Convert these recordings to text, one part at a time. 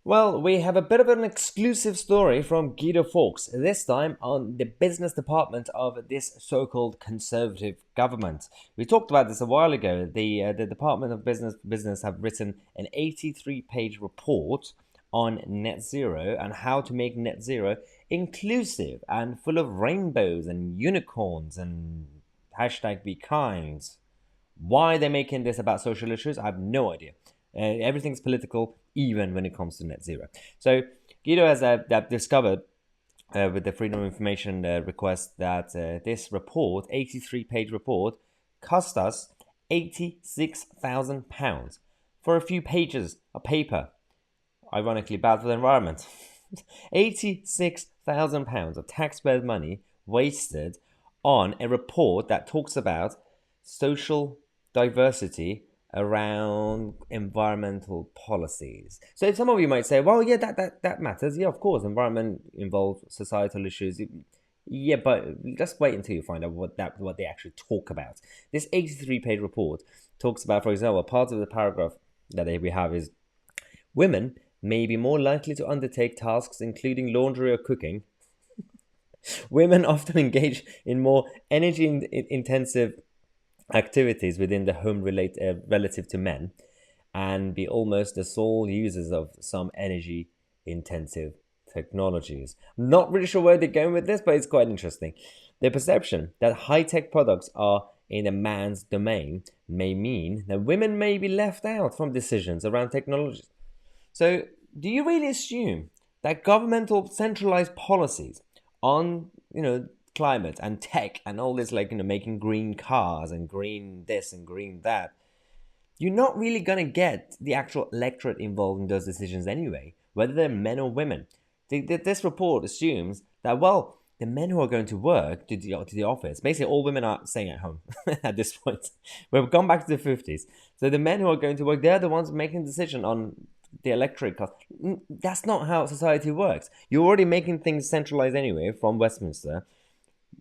Well, we have a bit of an exclusive story from Guido Fawkes, this time on the business department of this so-called conservative government. We talked about this a while ago. The Department of Business have written an 83-page report on net zero and how to make net zero inclusive and full of rainbows and unicorns and hashtag be kind. Why they're making this about social issues, I have no idea. Everything's political, even when it comes to net zero. So Guido has discovered with the Freedom of Information request that this report, 83-page report, cost us £86,000 for a few pages of paper. Ironically bad for the environment. £86,000 of taxpayers' money wasted on a report that talks about social diversity around environmental policies. So some of you might say, well, yeah, that matters. Yeah, of course, environment involves societal issues. Yeah, but just wait until you find out what they actually talk about. This 83-page report talks about, for example, part of the paragraph that we have is women may be more likely to undertake tasks including laundry or cooking. Women often engage in more energy-intensive activities within the home relative to men, and be almost the sole users of some energy-intensive technologies. I'm not really sure where they're going with this, but it's quite interesting. The perception that high-tech products are in a man's domain may mean that women may be left out from decisions around technologies. So, do you really assume that governmental centralized policies on, climate and tech and all this, making green cars and green this and green that, you're not really going to get the actual electorate involved in those decisions anyway, whether they're men or women? This report assumes that, well, the men who are going to work to the office, basically all women are staying at home at this point. We've gone back to the 50s. So the men who are going to work, they're the ones making the decision on the electric cost. That's not how society works. You're already making things centralized anyway from Westminster.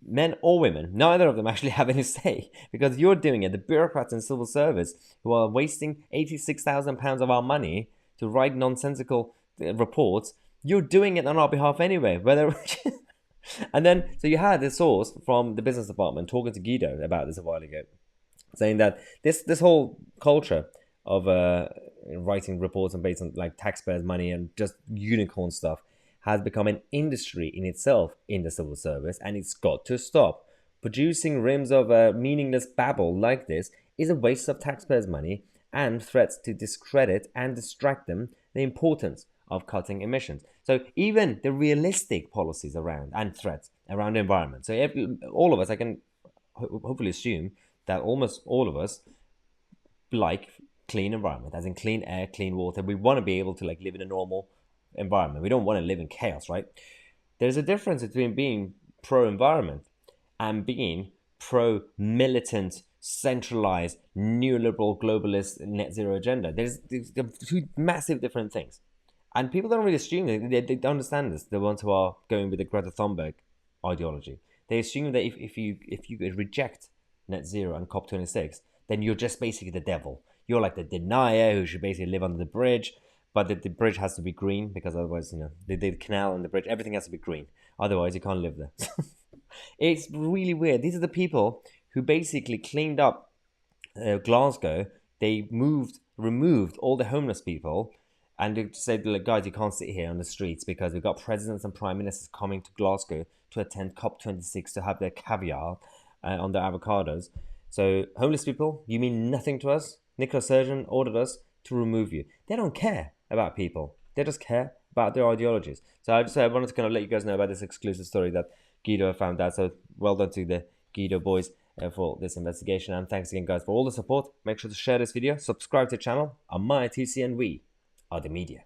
Men or women, neither of them actually have any say, because you're doing it. The bureaucrats in civil service who are wasting £86,000 of our money to write nonsensical reports, you're doing it on our behalf anyway. And then, so you had this source from the business department talking to Guido about this a while ago, saying that this whole culture of writing reports and based on taxpayers' money and just unicorn stuff has become an industry in itself in the civil service, and it's got to stop. Producing reams of meaningless babble like this is a waste of taxpayers' money and threats to discredit and distract them the importance of cutting emissions. So even the realistic policies around and threats around the environment. So all of us, I can hopefully assume that almost all of us like clean environment, as in clean air, clean water. We want to be able to live in a normal environment. We don't want to live in chaos, right? There's a difference between being pro-environment and being pro-militant, centralized, neoliberal, globalist, net zero agenda. There's two massive different things. And people don't really assume they don't understand this, the ones who are going with the Greta Thunberg ideology. They assume that if you reject net zero and COP26, then you're just basically the devil. You're like the denier who should basically live under the bridge, but the bridge has to be green, because otherwise, the canal and the bridge, everything has to be green. Otherwise, you can't live there. It's really weird. These are the people who basically cleaned up Glasgow. They removed all the homeless people, and they said, guys, you can't sit here on the streets because we've got presidents and prime ministers coming to Glasgow to attend COP26 to have their caviar on their avocados. So homeless people, you mean nothing to us. Nicola Sturgeon ordered us to remove you. They don't care about people. They just care about their ideologies. So I wanted to let you guys know about this exclusive story that Guido found out. So well done to the Guido boys for this investigation. And thanks again, guys, for all the support. Make sure to share this video, subscribe to the channel. I'm Tousi, and we are the media.